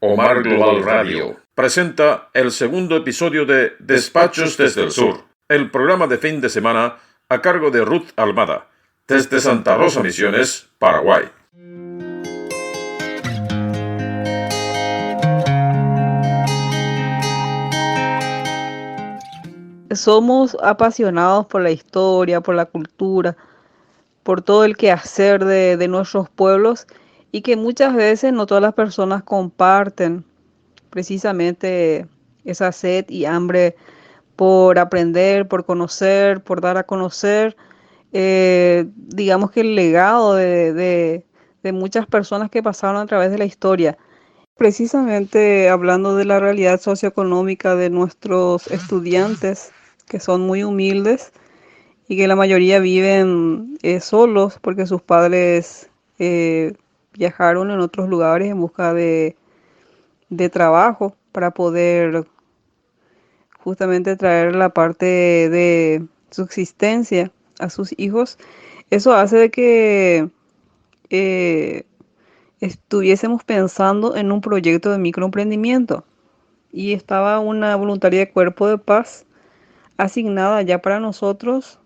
Omar Global Radio presenta el segundo episodio de Despachos desde el Sur, el programa de fin de semana a cargo de Ruth Almada, desde Santa Rosa Misiones, Paraguay. Somos apasionados por la historia, por la cultura, por todo el quehacer de nuestros pueblos y que muchas veces no todas las personas comparten precisamente esa sed y hambre por aprender, por conocer, por dar a conocer, digamos que el legado de muchas personas que pasaron a través de la historia. Precisamente hablando de la realidad socioeconómica de nuestros estudiantes, que son muy humildes y que la mayoría viven solos porque sus padres viajaron en otros lugares en busca de trabajo para poder justamente traer la parte de subsistencia a sus hijos. Eso hace de que eh, estuviésemos pensando en un proyecto de microemprendimiento y estaba una voluntaria de Cuerpo de Paz asignada ya para nosotros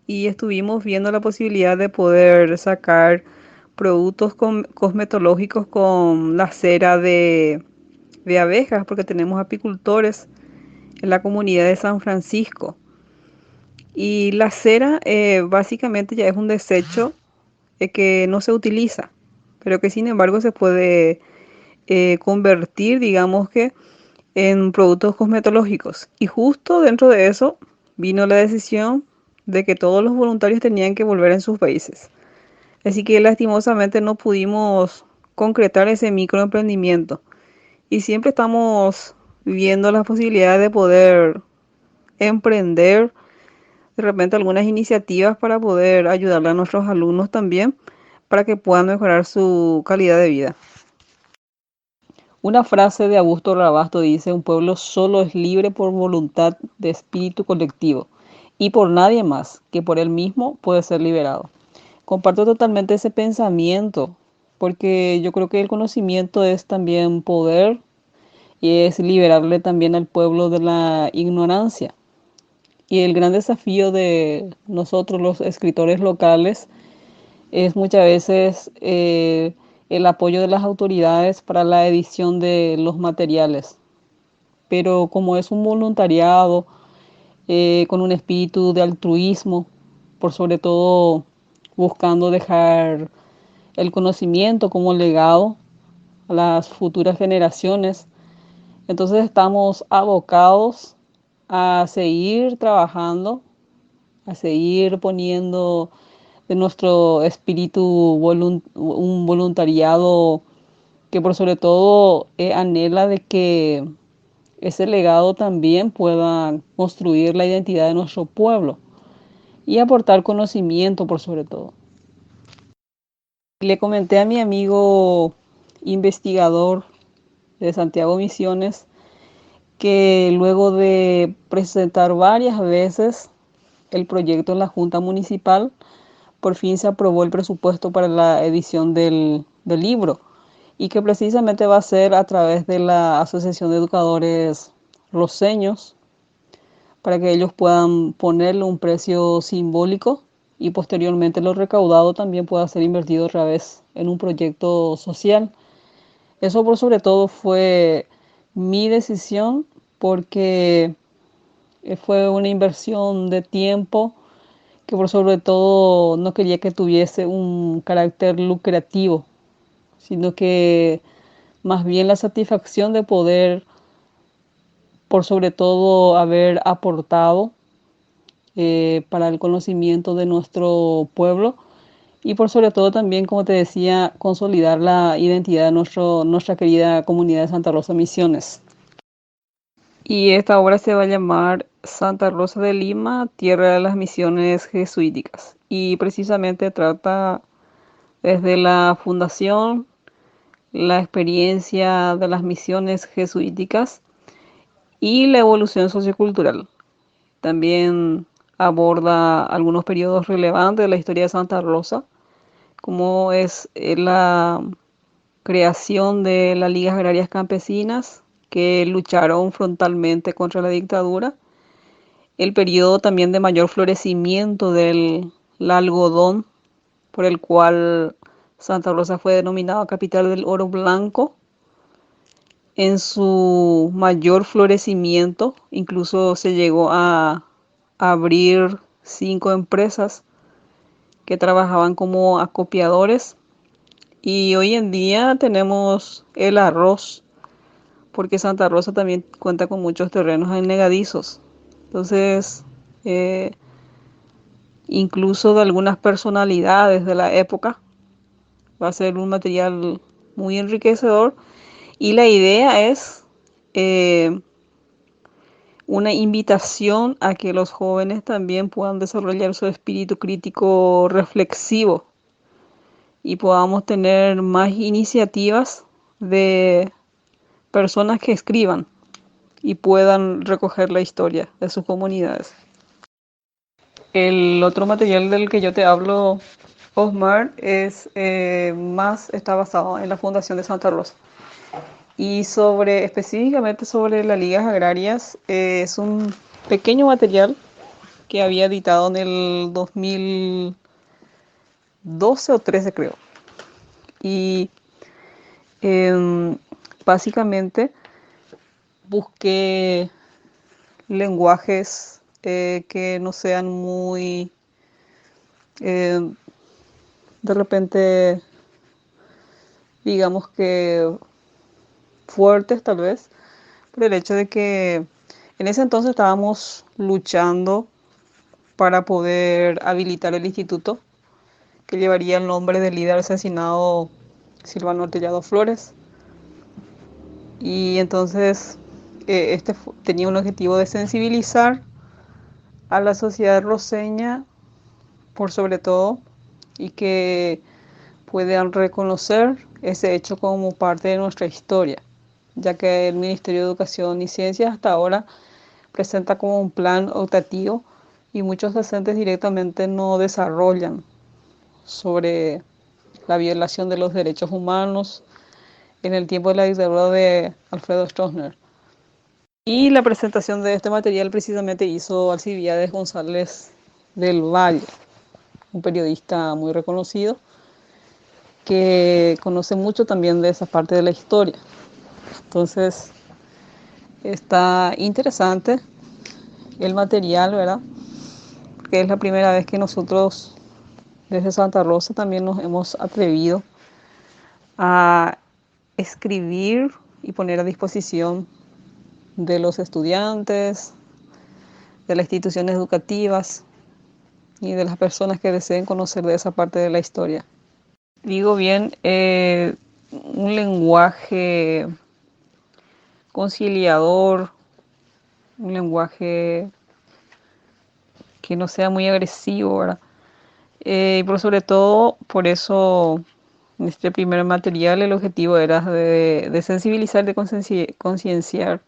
y estuvimos viendo la posibilidad de poder sacar productos cosmetológicos con la cera de abejas porque tenemos apicultores en la comunidad de San Francisco y la cera básicamente ya es un desecho que no se utiliza pero que sin embargo se puede convertir, digamos que, en productos cosmetológicos. Y justo dentro de eso vino la decisión de que todos los voluntarios tenían que volver en sus países. Así que lastimosamente no pudimos concretar ese microemprendimiento. Y siempre estamos viendo las posibilidades de poder emprender de repente algunas iniciativas para poder ayudarle a nuestros alumnos también para que puedan mejorar su calidad de vida. Una frase de Augusto Rabasto dice: un pueblo solo es libre por voluntad de espíritu colectivo y por nadie más que por él mismo puede ser liberado. Comparto totalmente ese pensamiento porque yo creo que el conocimiento es también poder y es liberarle también al pueblo de la ignorancia. Y el gran desafío de nosotros los escritores locales es muchas veces el apoyo de las autoridades para la edición de los materiales. Pero como es un voluntariado con un espíritu de altruismo, por sobre todo buscando dejar el conocimiento como legado a las futuras generaciones, entonces estamos abocados a seguir trabajando, a seguir poniendo de nuestro espíritu un voluntariado que por sobre todo anhela de que ese legado también pueda construir la identidad de nuestro pueblo y aportar conocimiento por sobre todo. Le comenté a mi amigo investigador de Santiago Misiones que luego de presentar varias veces el proyecto en la Junta Municipal, por fin se aprobó el presupuesto para la edición del libro y que precisamente va a ser a través de la Asociación de Educadores Roseños para que ellos puedan ponerle un precio simbólico y posteriormente lo recaudado también pueda ser invertido otra vez en un proyecto social. Eso por sobre todo fue mi decisión porque fue una inversión de tiempo que por sobre todo no quería que tuviese un carácter lucrativo, sino que más bien la satisfacción de poder, por sobre todo, haber aportado para el conocimiento de nuestro pueblo y por sobre todo también, como te decía, consolidar la identidad de nuestra querida comunidad de Santa Rosa Misiones. Y esta obra se va a llamar Santa Rosa de Lima, Tierra de las Misiones Jesuíticas. Y precisamente trata desde la fundación, la experiencia de las misiones jesuíticas y la evolución sociocultural. También aborda algunos periodos relevantes de la historia de Santa Rosa, como es creación de las ligas agrarias campesinas que lucharon frontalmente contra la dictadura, el periodo también de mayor florecimiento del algodón, por el cual Santa Rosa fue denominada capital del oro blanco. En su mayor florecimiento, incluso se llegó a abrir 5 empresas que trabajaban como acopiadores. Y hoy en día tenemos el arroz, porque Santa Rosa también cuenta con muchos terrenos annegadizos. Entonces, eh, incluso de algunas personalidades de la época, va a ser un material muy enriquecedor. Y la idea es una invitación a que los jóvenes también puedan desarrollar su espíritu crítico reflexivo y podamos tener más iniciativas de personas que escriban y puedan recoger la historia de sus comunidades. El otro material del que yo te hablo, Osmar, está basado en la Fundación de Santa Rosa. Y específicamente sobre las ligas agrarias, es un pequeño material que había editado en el 2012 o 13 creo. Y eh, básicamente busqué lenguajes que no sean muy, eh, de repente, digamos que fuertes tal vez, por el hecho de que en ese entonces estábamos luchando para poder habilitar el instituto que llevaría el nombre del líder asesinado Silvano Ortellado Flores. Y entonces tenía un objetivo de sensibilizar a la sociedad roseña por sobre todo y que puedan reconocer ese hecho como parte de nuestra historia, ya que el Ministerio de Educación y Ciencias hasta ahora presenta como un plan optativo y muchos docentes directamente no desarrollan sobre la violación de los derechos humanos en el tiempo de la dictadura de Alfredo Stroessner. Y la presentación de este material precisamente hizo Alcibiades González del Valle, un periodista muy reconocido que conoce mucho también de esa parte de la historia. Entonces, está interesante el material, ¿verdad? Porque es la primera vez que nosotros desde Santa Rosa también nos hemos atrevido a escribir y poner a disposición de los estudiantes, de las instituciones educativas y de las personas que deseen conocer de esa parte de la historia. Digo bien, un lenguaje conciliador, un lenguaje que no sea muy agresivo, ¿verdad? Y por sobre todo, por eso, en este primer material el objetivo era de sensibilizar, de concienciar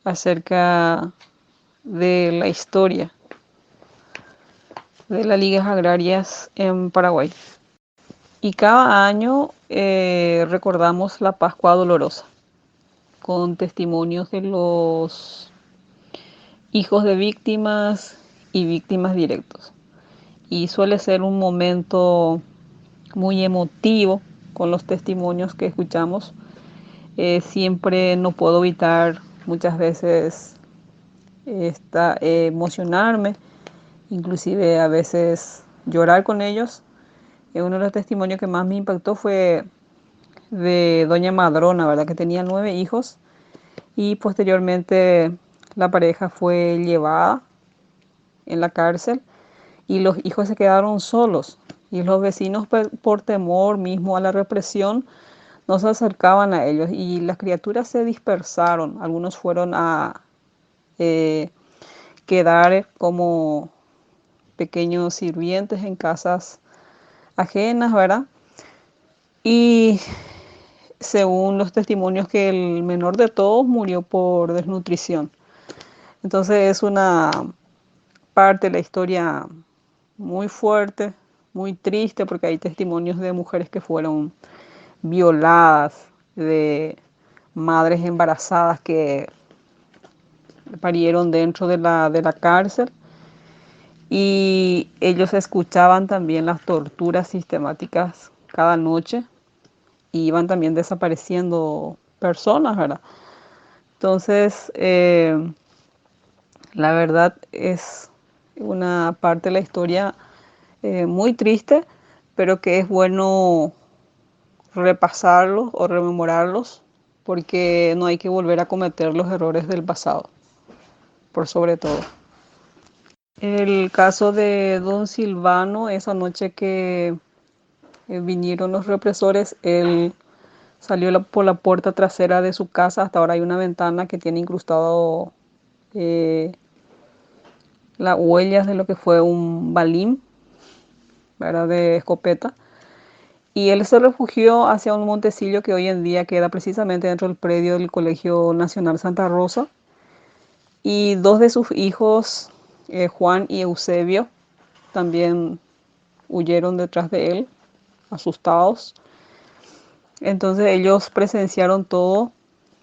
acerca de la historia de las ligas agrarias en Paraguay. Y cada año recordamos la Pascua Dolorosa con testimonios de los hijos de víctimas y víctimas directos. Y suele ser un momento muy emotivo con los testimonios que escuchamos. Siempre no puedo evitar muchas veces emocionarme, inclusive a veces llorar con ellos. Uno de los testimonios que más me impactó fue de doña Madrona, ¿verdad? Que tenía 9 hijos y posteriormente la pareja fue llevada en la cárcel y los hijos se quedaron solos y los vecinos por temor mismo a la represión no se acercaban a ellos y las criaturas se dispersaron. Algunos fueron a eh, quedar como pequeños sirvientes en casas ajenas, ¿verdad? Y según los testimonios que el menor de todos murió por desnutrición. Entonces es una parte de la historia muy fuerte, muy triste, porque hay testimonios de mujeres que fueron violadas, de madres embarazadas que parieron dentro de la cárcel, y ellos escuchaban también las torturas sistemáticas cada noche y iban también desapareciendo personas, ¿verdad? Entonces, la verdad es una parte de la historia muy triste, pero que es bueno repasarlos o rememorarlos porque no hay que volver a cometer los errores del pasado, por sobre todo. El caso de Don Silvano, esa noche que vinieron los represores, él salió por la puerta trasera de su casa. Hasta ahora hay una ventana que tiene incrustado eh, las huellas de lo que fue un balín, ¿verdad?, de escopeta. Y él se refugió hacia un montecillo que hoy en día queda precisamente dentro del predio del Colegio Nacional Santa Rosa. Y dos de sus hijos, Juan y Eusebio, también huyeron detrás de él, asustados. Entonces ellos presenciaron todo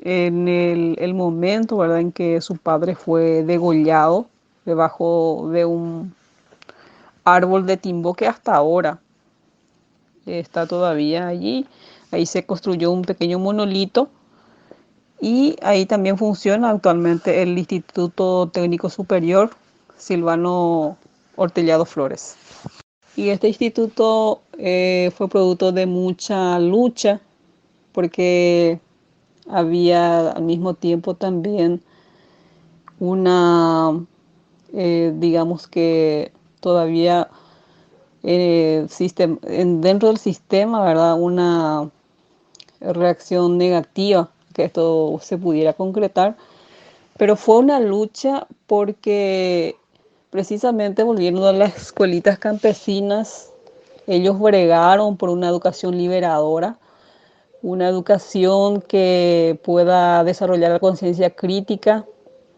en el momento, ¿verdad?, en que su padre fue degollado debajo de un árbol de timbo que hasta ahora está todavía allí. Ahí se construyó un pequeño monolito y ahí también funciona actualmente el Instituto Técnico Superior Silvano Ortellado Flores. Y este instituto fue producto de mucha lucha porque había al mismo tiempo también una, digamos que todavía dentro del sistema, ¿verdad?, una reacción negativa que esto se pudiera concretar, pero fue una lucha porque precisamente volviendo a las escuelitas campesinas, ellos bregaron por una educación liberadora, una educación que pueda desarrollar la conciencia crítica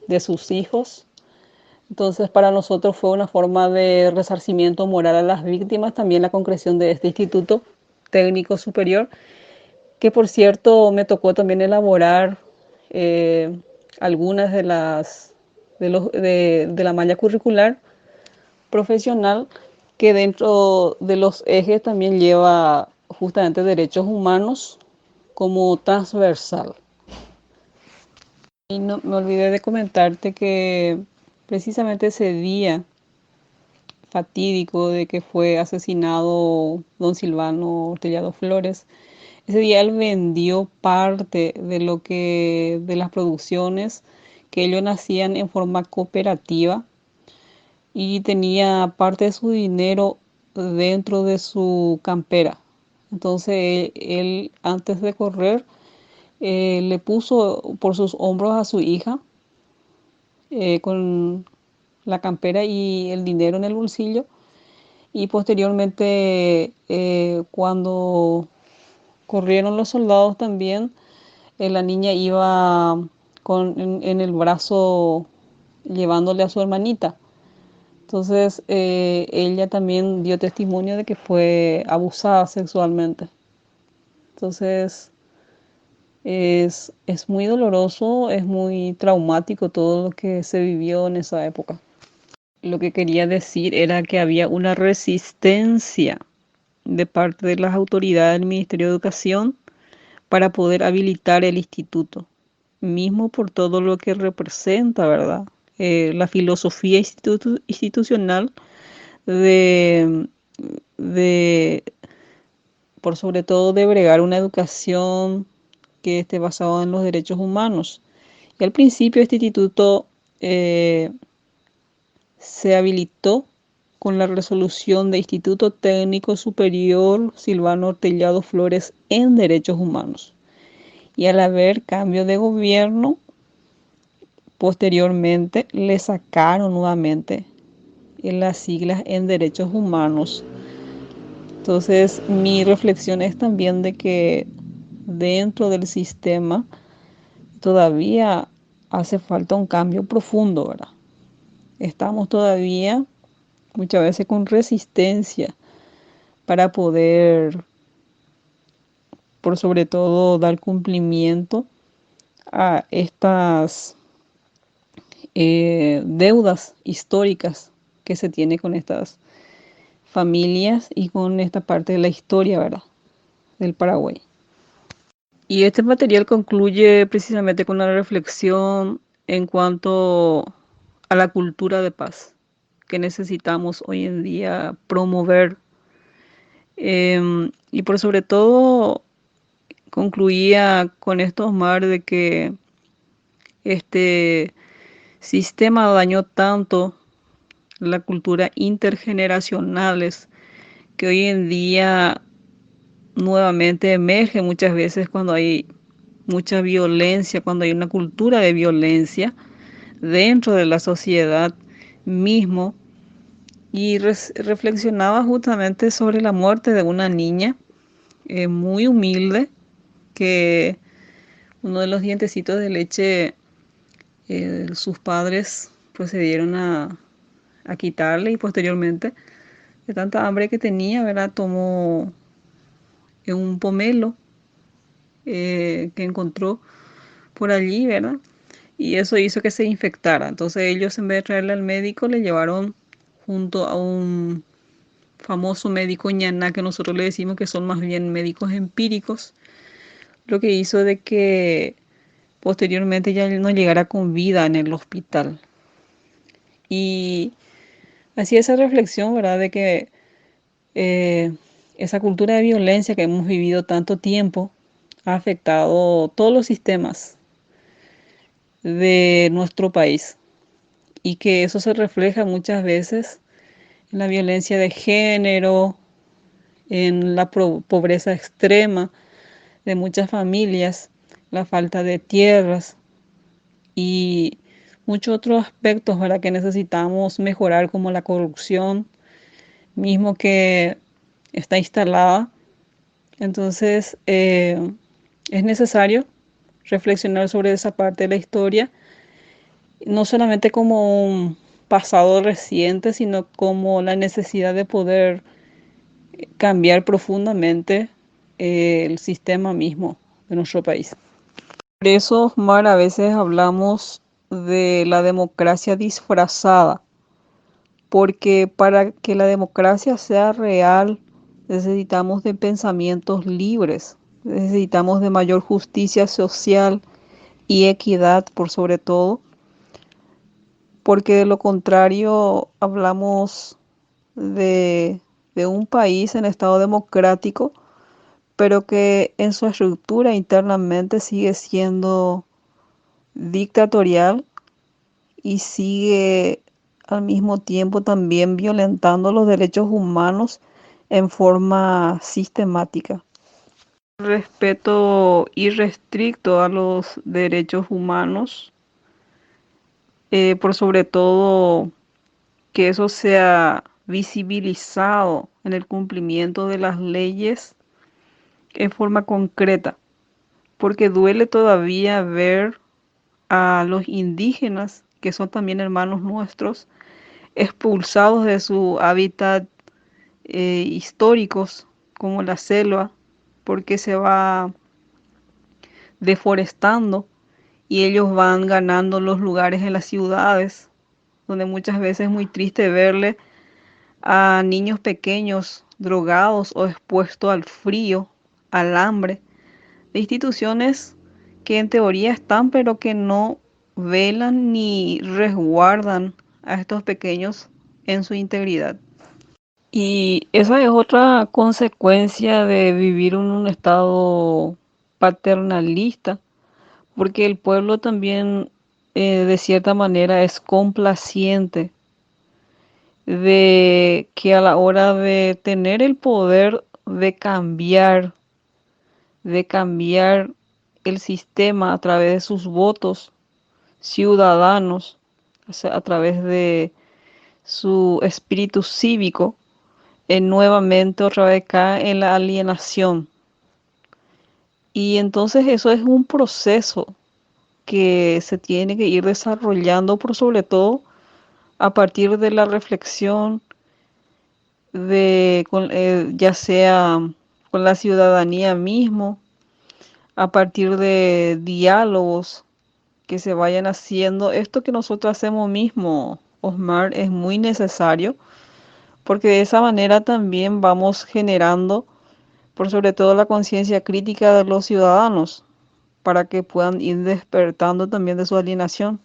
de sus hijos. Entonces, para nosotros fue una forma de resarcimiento moral a las víctimas, también la concreción de este Instituto Técnico Superior, que por cierto me tocó también elaborar algunas de la malla curricular profesional, que dentro de los ejes también lleva justamente derechos humanos como transversal. Y no me olvidé de comentarte que precisamente ese día fatídico de que fue asesinado don Silvano Ortellado Flores, ese día él vendió parte de las producciones que ellos hacían en forma cooperativa y tenía parte de su dinero dentro de su campera. Entonces él antes de correr le puso por sus hombros a su hija con la campera y el dinero en el bolsillo, y posteriormente cuando corrieron los soldados también, la niña iba en el brazo llevándole a su hermanita. Entonces ella también dio testimonio de que fue abusada sexualmente. Entonces es muy doloroso, es muy traumático todo lo que se vivió en esa época. Lo que quería decir era que había una resistencia de parte de las autoridades del Ministerio de Educación para poder habilitar el instituto, mismo por todo lo que representa, ¿verdad? La filosofía institucional de, de, por sobre todo, de bregar una educación que esté basada en los derechos humanos. Y al principio este instituto se habilitó con la resolución de Instituto Técnico Superior Silvano Ortellado Flores en Derechos Humanos. Y al haber cambio de gobierno, posteriormente le sacaron nuevamente en las siglas en Derechos Humanos. Entonces mi reflexión es también de que dentro del sistema todavía hace falta un cambio profundo, ¿verdad? Estamos todavía muchas veces con resistencia para poder por sobre todo dar cumplimiento a estas deudas históricas que se tiene con estas familias y con esta parte de la historia, ¿verdad? Del Paraguay. Y este material concluye precisamente con una reflexión en cuanto a la cultura de paz que necesitamos hoy en día promover. Y por sobre todo concluía con esto, Omar, de que este sistema dañó tanto la cultura intergeneracionales que hoy en día nuevamente emerge muchas veces cuando hay mucha violencia, cuando hay una cultura de violencia dentro de la sociedad mismo. Y reflexionaba justamente sobre la muerte de una niña muy humilde que uno de los dientecitos de leche sus padres procedieron a quitarle y posteriormente de tanta hambre que tenía, ¿verdad? Tomó un pomelo que encontró por allí, ¿verdad? Y eso hizo que se infectara. Entonces ellos en vez de traerle al médico le llevaron junto a un famoso médico ñaná que nosotros le decimos que son más bien médicos empíricos, lo que hizo de que posteriormente ya no llegara con vida en el hospital. Y así esa reflexión, ¿verdad? De que eh, esa cultura de violencia que hemos vivido tanto tiempo ha afectado todos los sistemas de nuestro país y que eso se refleja muchas veces en la violencia de género, en la pobreza extrema de muchas familias, la falta de tierras y muchos otros aspectos para que necesitamos mejorar como la corrupción mismo que está instalada. Entonces es necesario reflexionar sobre esa parte de la historia, no solamente como un pasado reciente, sino como la necesidad de poder cambiar profundamente el sistema mismo de nuestro país. Por eso, Mar, a veces hablamos de la democracia disfrazada, porque para que la democracia sea real necesitamos de pensamientos libres, necesitamos de mayor justicia social y equidad por sobre todo, porque de lo contrario hablamos de, de un país en estado democrático, pero que en su estructura internamente sigue siendo dictatorial y sigue al mismo tiempo también violentando los derechos humanos en forma sistemática. Respeto irrestricto a los derechos humanos, por sobre todo que eso sea visibilizado en el cumplimiento de las leyes en forma concreta, porque duele todavía ver a los indígenas, que son también hermanos nuestros, expulsados de su hábitat históricos, como la selva, porque se va deforestando y ellos van ganando los lugares en las ciudades, donde muchas veces es muy triste verle a niños pequeños drogados o expuestos al frío, al hambre, de instituciones que en teoría están, pero que no velan ni resguardan a estos pequeños en su integridad. Y esa es otra consecuencia de vivir en un estado paternalista, porque el pueblo también de cierta manera es complaciente de que a la hora de tener el poder de cambiar el sistema a través de sus votos ciudadanos, o sea, a través de su espíritu cívico, nuevamente otra vez cae en la alienación. Y entonces eso es un proceso que se tiene que ir desarrollando por sobre todo a partir de la reflexión de ya sea con la ciudadanía mismo, a partir de diálogos que se vayan haciendo. Esto que nosotros hacemos mismo, Osmar, es muy necesario porque de esa manera también vamos generando, por sobre todo, la conciencia crítica de los ciudadanos para que puedan ir despertando también de su alienación.